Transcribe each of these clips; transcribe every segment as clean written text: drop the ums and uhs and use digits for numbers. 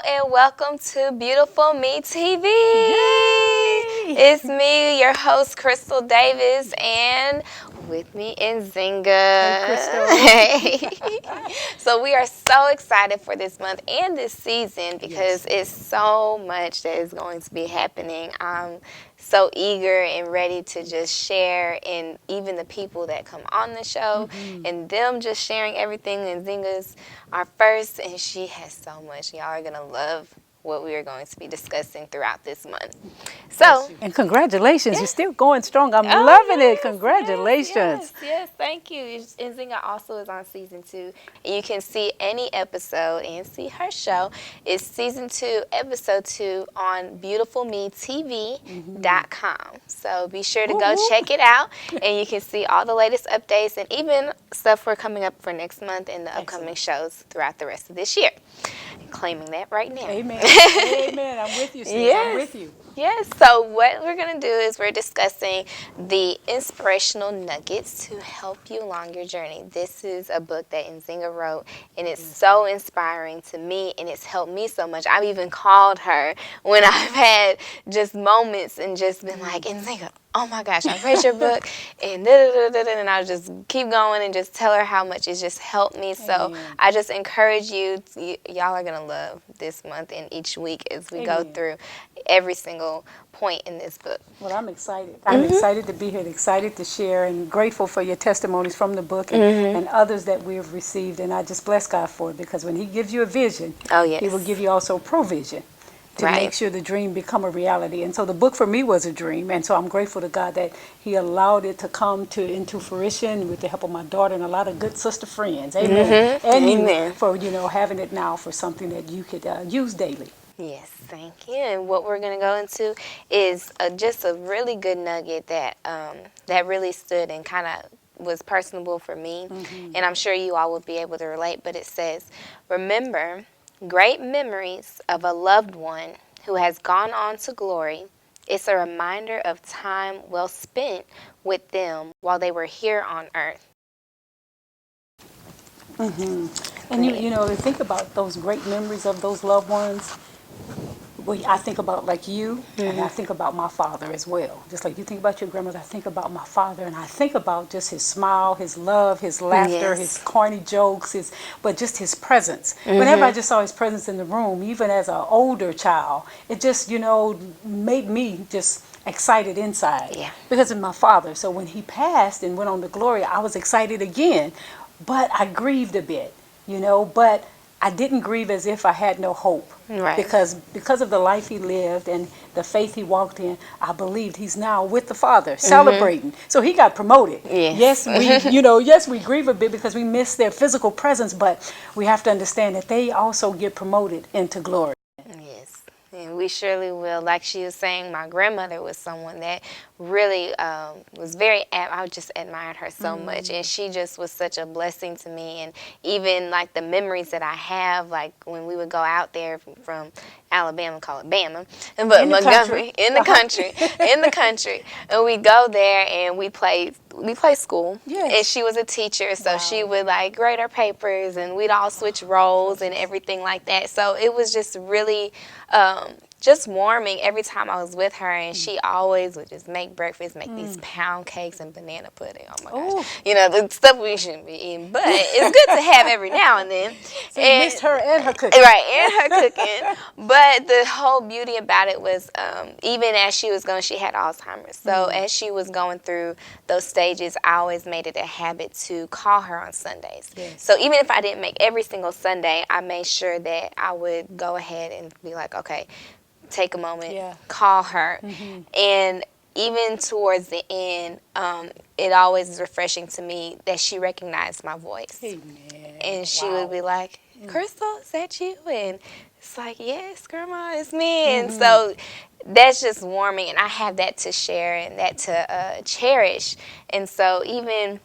and welcome to Beautiful Me TV. Yay! It's me, your host, Crystal Davis, and with me is Zinga. Hey, Crystal. Hey. So we are so excited for this month and this season because it's so much that is going to be happening. I'm so eager and ready to just share, and even the people that come on the show and them just sharing everything. And Zinga's our first, and she has so much. Y'all are going to love what we are going to be discussing throughout this month. So, And congratulations, you're still going strong. I'm oh, loving yes, it. Congratulations. Yes, thank you. And Zinga also is on season 2. And you can see any episode and see her show. It's season 2, episode 2 on beautifulmetv.com. So be sure to go check it out, and you can see all the latest updates and even stuff we're coming up for next month and the upcoming shows throughout the rest of this year. Claiming that right now. Amen. Amen. I'm with you, sis. Yes. I'm with you. Yes, so what we're going to do is we're discussing the Inspirational Nuggets to help you along your journey. This is a book that Nzinga wrote, and it's so inspiring to me, and it's helped me so much. I've even called her when I've had just moments and just been like, Nzinga, oh my gosh, I read your book, and and I'll just keep going and just tell her how much it's just helped me. So I just encourage you, y'all are going to love this month and each week as we go through every single point in this book. Well, I'm excited. I'm excited to be here, excited to share, and grateful for your testimonies from the book and others that we have received. And I just bless God for it, because when He gives you a vision, He will give you also provision to make sure the dream become a reality. And so the book for me was a dream, and so I'm grateful to God that He allowed it to come into fruition with the help of my daughter and a lot of good sister friends. Amen. And you for having it now for something that you could use daily. Yes, thank you. And what we're going to go into is just a really good nugget that that really stood and kind of was personable for me. And I'm sure you all will be able to relate. But it says, remember great memories of a loved one who has gone on to glory. It's a reminder of time well spent with them while they were here on earth. And to think about those great memories of those loved ones. Well, I think about like you, and I think about my father as well. Just like you think about your grandmother, I think about my father, and I think about just his smile, his love, his laughter, his corny jokes, but just his presence. Whenever I just saw his presence in the room, even as an older child, it just, made me just excited inside because of my father. So when he passed and went on to glory, I was excited again, but I grieved a bit, but I didn't grieve as if I had no hope. Right. Because of the life he lived and the faith he walked in, I believed he's now with the Father, celebrating. So he got promoted. Yes. Yes, we grieve a bit because we miss their physical presence, but we have to understand that they also get promoted into glory. Yes, and we surely will. Like she was saying, my grandmother was someone that really was I just admired her so much, and she just was such a blessing to me. And even like the memories that I have, like when we would go out there from Alabama, call it Bama, but Montgomery, in the country, and we go there and we play school. And she was a teacher, so she would like grade our papers, and we'd all switch roles and everything like that. So it was just really just warming every time I was with her, and she always would just make breakfast, make these pound cakes and banana pudding. Oh my gosh. The stuff we shouldn't be eating, but it's good to have every now and then. So you missed her and her cooking. Right, and her cooking. But the whole beauty about it was even as she was going, she had Alzheimer's. So as she was going through those stages, I always made it a habit to call her on Sundays. So even if I didn't make every single Sunday, I made sure that I would go ahead and be like, okay, take a moment, call her. And even towards the end, it always is refreshing to me that she recognized my voice. And she would be like, Crystal, is that you? And it's like, yes, Grandma, it's me. And so that's just warming, and I have that to share and that to cherish. And so even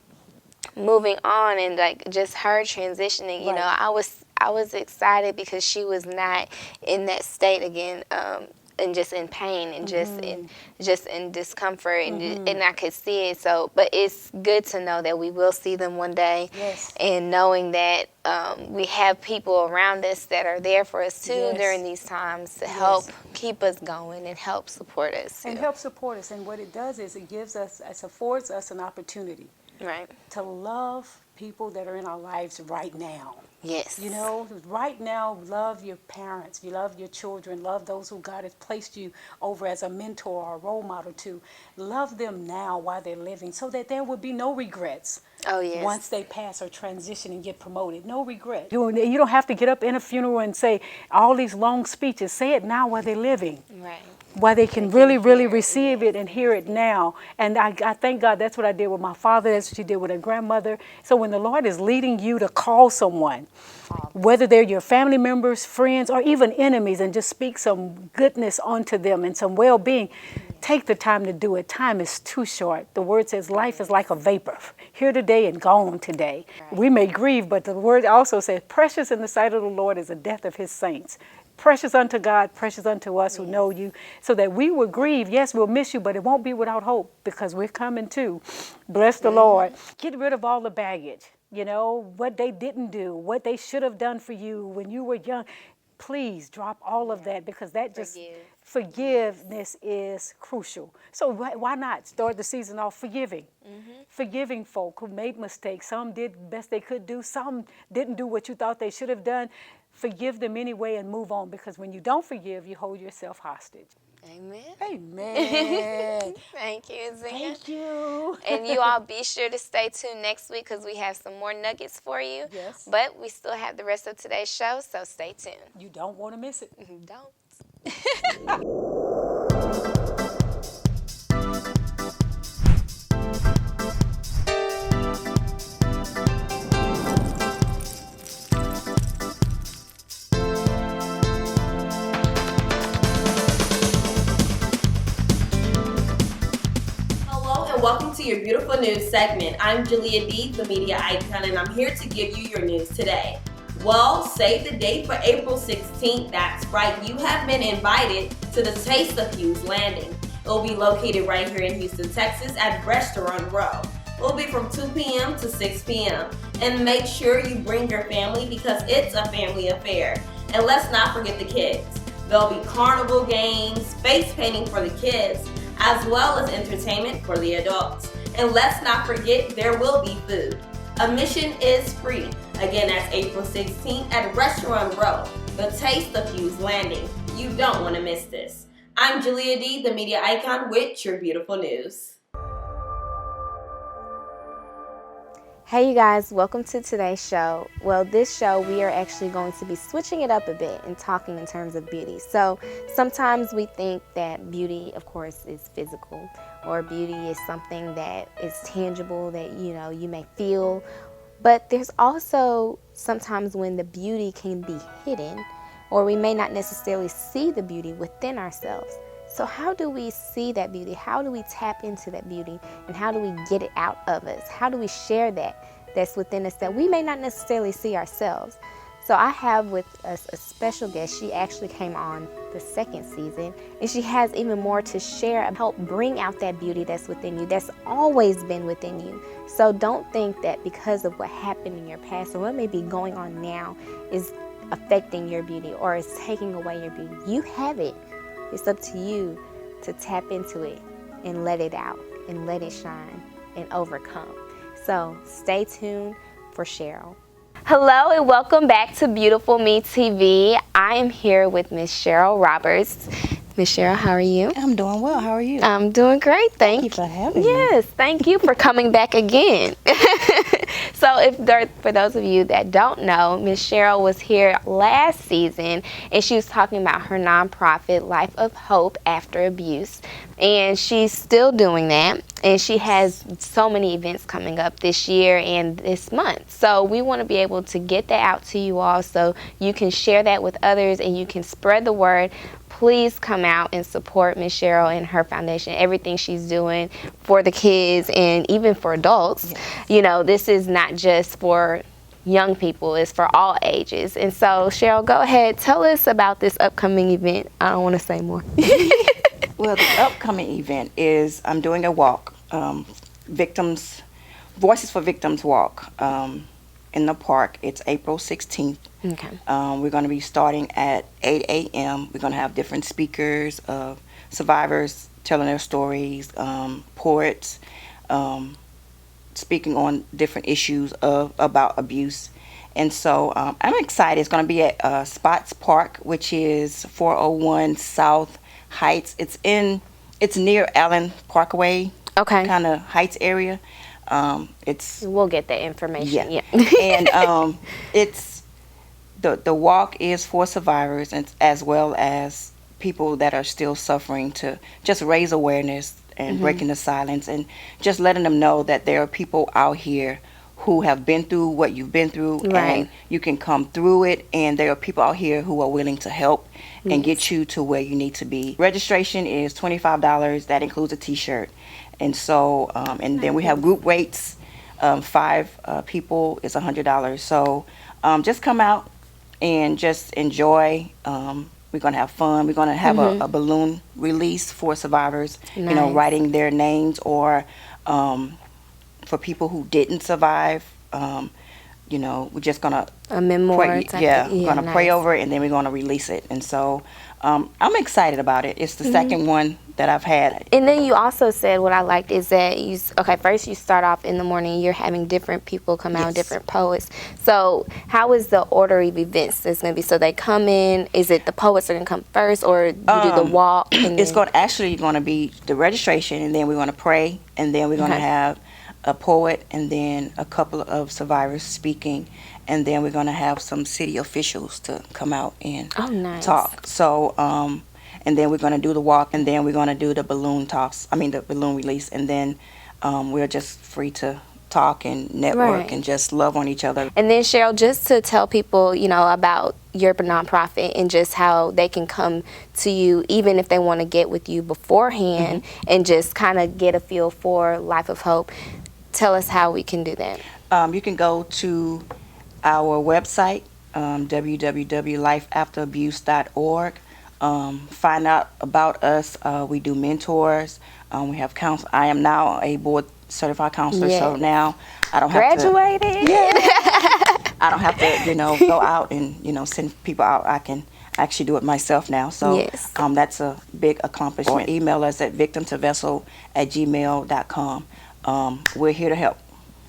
moving on and like just her transitioning, I was excited because she was not in that state again. and just in pain and just in discomfort and I could see it. So, but it's good to know that we will see them one day. Yes. And knowing that we have people around us that are there for us too Yes. during these times to help keep us going and help support us too. And help support us. And what it does is it affords us an opportunity Right. to love people that are in our lives right now. Yes. You know, right now, love your parents, you love your children, love those who God has placed you over as a mentor or a role model to. Love them now while they're living so that there will be no regrets. Oh, yes. Once they pass or transition and get promoted, no regret. You don't have to get up in a funeral and say all these long speeches. Say it now while they're living. Right. While they can really receive it and hear it now. And I thank God that's what I did with my father. That's what you did with a grandmother. So when the Lord is leading you to call someone, whether they're your family members, friends, or even enemies, and just speak some goodness onto them and some well-being, take the time to do it. Time is too short. The word says life is like a vapor, here today and gone today. Right. We may grieve, but the word also says precious in the sight of the Lord is the death of his saints. Precious unto God, precious unto us who know you, so that we will grieve. Yes, we'll miss you, but it won't be without hope because we're coming too. Bless the Lord. Get rid of all the baggage, you know, what they didn't do, what they should have done for you when you were young. Please drop all of that because that just forgiveness is crucial. So why not start the season off forgiving? Forgiving folk who made mistakes. Some did the best they could do. Some didn't do what you thought they should have done. Forgive them anyway and move on, because when you don't forgive, you hold yourself hostage. Amen. Amen. Thank you, Zia. Thank you. And you all be sure to stay tuned next week because we have some more nuggets for you. Yes. But we still have the rest of today's show, so stay tuned. You don't want to miss it. Don't. Welcome to your beautiful news segment. I'm Julia D, the media icon, and I'm here to give you your news today. Well, save the date for April 16th. That's right, you have been invited to the Taste of Hughes Landing. It will be located right here in Houston, Texas at Restaurant Row. It will be from 2 p.m. to 6 p.m. And make sure you bring your family because it's a family affair. And let's not forget the kids. There'll be carnival games, face painting for the kids, as well as entertainment for the adults. And let's not forget, there will be food. Admission is free. Again, that's April 16th at Restaurant Row, the Taste of Hughes Landing. You don't want to miss this. I'm Julia D, the media icon, with your beautiful news. Hey you guys, welcome to today's show. Well, this show we are actually going to be switching it up a bit and talking in terms of beauty. So sometimes we think that beauty, of course, is physical, or beauty is something that is tangible that you may feel. But there's also sometimes when the beauty can be hidden, or we may not necessarily see the beauty within ourselves. So how do we see that beauty? How do we tap into that beauty? And how do we get it out of us? How do we share that's within us that we may not necessarily see ourselves? So I have with us a special guest. She actually came on the second season, and she has even more to share and help bring out that beauty that's within you, that's always been within you. So don't think that because of what happened in your past or what may be going on now is affecting your beauty or is taking away your beauty. You have it. It's up to you to tap into it and let it out and let it shine and overcome. So stay tuned for Sheryll. Hello and welcome back to Beautiful Me TV. I am here with Miss Sheryll Roberts. Miss Sheryll, how are you? I'm doing well. How are you? I'm doing great. Thank you for having me. Yes, thank you for coming back again. So for those of you that don't know, Miss Sheryll was here last season, and she was talking about her nonprofit, Life of Hope After Abuse, and she's still doing that, and she has so many events coming up this year and this month. So we want to be able to get that out to you all so you can share that with others and you can spread the word. Please come out and support Miss Sheryll and her foundation, everything she's doing for the kids and even for adults. Yes. This is not just for young people. It's for all ages. And so, Sheryll, go ahead. Tell us about this upcoming event. I don't want to say more. Well, the upcoming event is I'm doing a walk, Voices for Victims walk in the park. It's April 16th. Okay. We're going to be starting at 8 a.m. We're going to have different speakers, survivors telling their stories, poets, speaking on different issues about abuse. And so I'm excited. It's going to be at Spots Park, which is 401 South Heights. It's near Allen Parkway, Okay. kind of Heights area. We'll get that information. Yeah. And it's the walk is for survivors and as well as people that are still suffering, to just raise awareness and breaking the silence and just letting them know that there are people out here who have been through what you've been through, Right. and you can come through it, and there are people out here who are willing to help and get you to where you need to be. Registration is $25. That includes a t-shirt. And so and then we have group rates. 5 people is $100. So just come out and just enjoy. We're going to have fun. We're going to have a balloon release for survivors, Nice. writing their names, or for people who didn't survive. We're just going to A memoir. pray. type Yeah, of- we're going to pray nice. over it, and then we're going to release it. And so I'm excited about it. It's the second one that I've had. And then you also said, what I liked is that first you start off in the morning, you're having different people come out, Yes. different poets. So how is the order of events that's going to be? So they come in, is it the poets are going to come first, or you do the walk? And It's then- going to be the registration, and then we're going to pray, and then we're going to Okay. have a poet, and then a couple of survivors speaking, and then we're going to have some city officials to come out and Oh, nice. talk. So and then we're going to do the walk, and then we're going to do the balloon toss. The balloon release, and then we're just free to talk and network Right. and just love on each other. And then, Sheryll, just to tell people, about your nonprofit and just how they can come to you, even if they want to get with you beforehand and just kind of get a feel for Life of Hope. Tell us how we can do that. You can go to our website, www.lifeafterabuse.org. Find out about us. We do mentors. We have counsel. I am now a board certified counselor, so Yes. now I don't have to. Graduated. I don't have to, go out and send people out. I can actually do it myself now. So Yes. that's a big accomplishment. Email us at victimtovessel@gmail.com. We're here to help.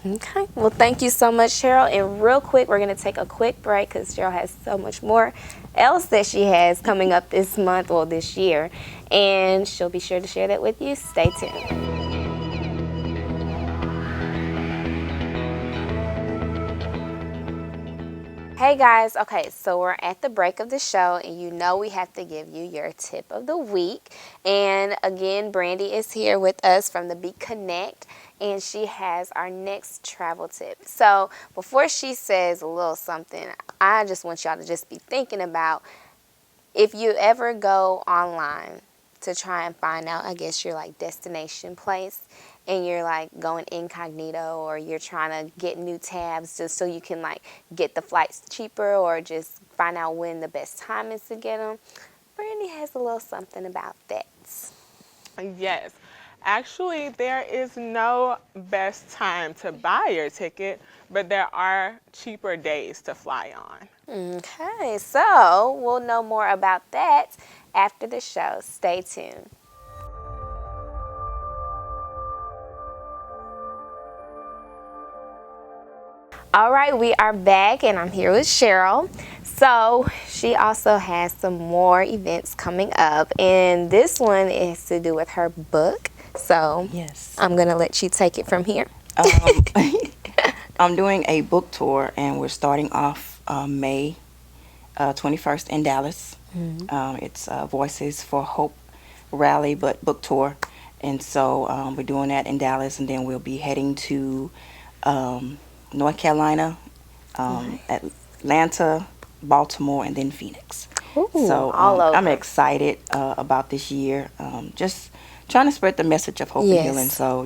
Okay. Well, thank you so much, Sheryll. And real quick, we're going to take a quick break because Sheryll has so much more else that she has coming up this month or this year. And she'll be sure to share that with you. Stay tuned. Hey guys, okay, so we're at the break of the show, and we have to give you your tip of the week. And again, Brandy is here with us from the Be Connect, and she has our next travel tip. So before she says a little something, I just want y'all to just be thinking about, if you ever go online to try and find out, I guess, your destination place, and you're going incognito, or you're trying to get new tabs just so you can get the flights cheaper, or just find out when the best time is to get them. Brandy has a little something about that. Yes. Actually, there is no best time to buy your ticket, but there are cheaper days to fly on. Okay, so we'll know more about that after the show. Stay tuned. All right, we are back, and I'm here with Sheryll. So she also has some more events coming up, and this one is to do with her book. So Yes. I'm going to let you take it from here. I'm doing a book tour, and we're starting off May 21st in Dallas. It's Voices for Hope rally, but book tour. And so we're doing that in Dallas, and then we'll be heading to North Carolina, Atlanta, Baltimore, and then Phoenix. Ooh, So all over. I'm excited about this year. Just trying to spread the message of hope and Yes. healing. So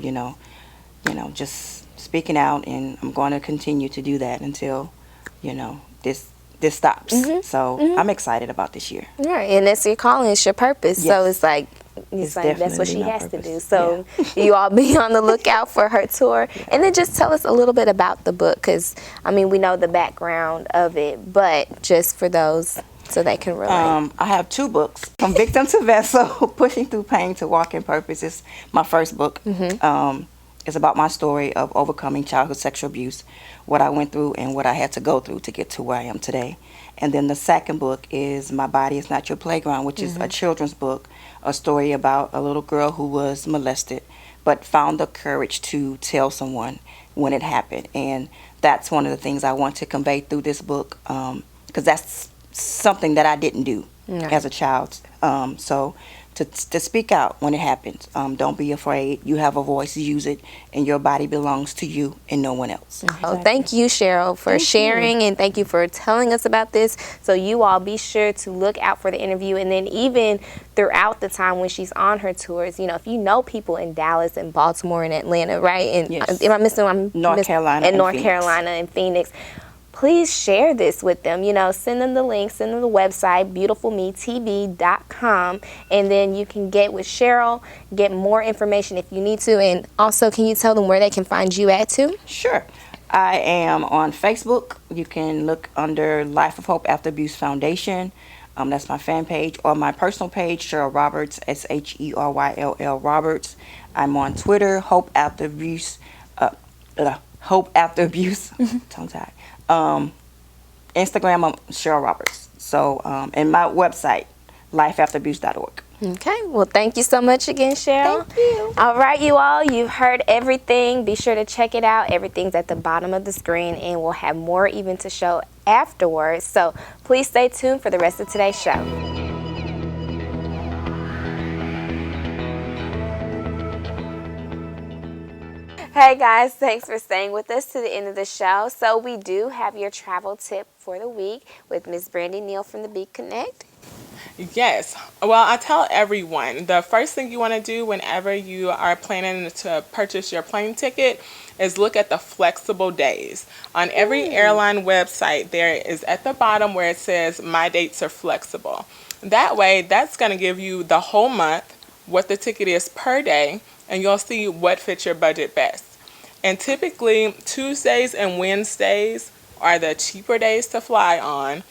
just speaking out, and I'm going to continue to do that until this stops. So I'm excited about this year. Right, and that's your calling, it's your purpose. So Yes. it's like, It's that's what definitely she my has to purpose. do. So you all be on the lookout for her tour. And then just tell us a little bit about the book, because, I mean, we know the background of it, but just for those so they can relate. I have 2 books, From Victim to Vessel, Pushing Through Pain to Walking Purpose. It's my first book. It's about my story of overcoming childhood sexual abuse, what I went through and what I had to go through to get to where I am today. And then the second book is My Body Is Not Your Playground, which is a children's book, a story about a little girl who was molested but found the courage to tell someone when it happened. And that's one of the things I want to convey through this book, because that's something that I didn't do as a child. So to speak out when it happens. Don't be afraid. You have a voice, use it, and your body belongs to you and no one else. Oh, thank you, Sheryll, for sharing, and thank you for telling us about this. So you all be sure to look out for the interview, and then even throughout the time when she's on her tours, if you know people in Dallas and Baltimore and Atlanta, right? And Yes. am I missing? North Carolina and and North Phoenix. Carolina and Phoenix. Please share this with them. Send them the link, send them the website, beautifulmetv.com, and then you can get with Sheryll, get more information if you need to. And also, can you tell them where they can find you at too? Sure. I am on Facebook. You can look under Life of Hope After Abuse Foundation. That's my fan page, or my personal page, Sheryll Roberts, SHERYLL Roberts. I'm on Twitter, Hope After Abuse, Hope After Abuse, tongue tied. Instagram, I'm Sheryll Roberts. So, and my website, lifeafterabuse.org. Okay, well, thank you so much again, Sheryll. Thank you. All right, you all, you've heard everything. Be sure to check it out. Everything's at the bottom of the screen, and we'll have more even to show afterwards. So please stay tuned for the rest of today's show. Hey guys, thanks for staying with us to the end of the show. So we do have your travel tip for the week with Miss Brandy Neal from the Beat Connect. Yes. Well, I tell everyone the first thing you want to do whenever you are planning to purchase your plane ticket is look at the flexible days. On every airline website, there is at the bottom where it says my dates are flexible. That way, that's going to give you the whole month, what the ticket is per day, and you'll see what fits your budget best. And typically, Tuesdays and Wednesdays are the cheaper days to fly on,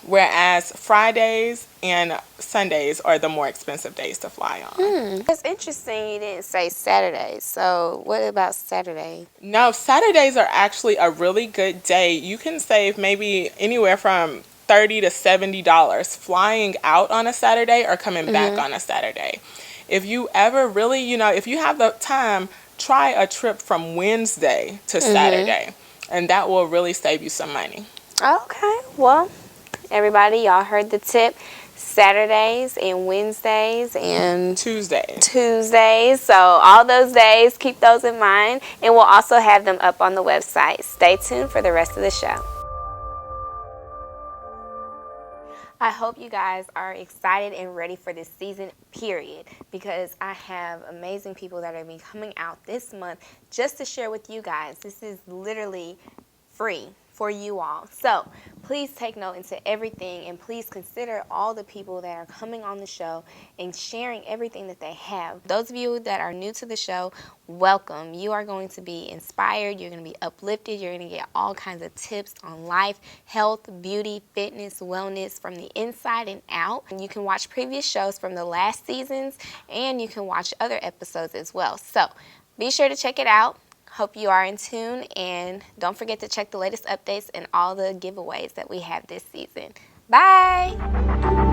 whereas Fridays and Sundays are the more expensive days to fly on. It's interesting you didn't say Saturdays. So what about Saturday? No, Saturdays are actually a really good day. You can save maybe anywhere from $30 to $70 flying out on a Saturday or coming back on a Saturday. If you ever really, if you have the time, try a trip from Wednesday to Saturday, and that will really save you some money. Okay, well, everybody, y'all heard the tip. Saturdays and Wednesdays and Tuesdays. So all those days, keep those in mind. And we'll also have them up on the website. Stay tuned for the rest of the show. I hope you guys are excited and ready for this season, period, because I have amazing people that are going to be coming out this month just to share with you guys. This is literally free for you all. So please take note into everything, and please consider all the people that are coming on the show and sharing everything that they have. Those of you that are new to the show, welcome. You are going to be inspired. You're going to be uplifted. You're going to get all kinds of tips on life, health, beauty, fitness, wellness from the inside and out. And you can watch previous shows from the last seasons, and you can watch other episodes as well. So be sure to check it out. Hope you are in tune, and don't forget to check the latest updates and all the giveaways that we have this season. Bye!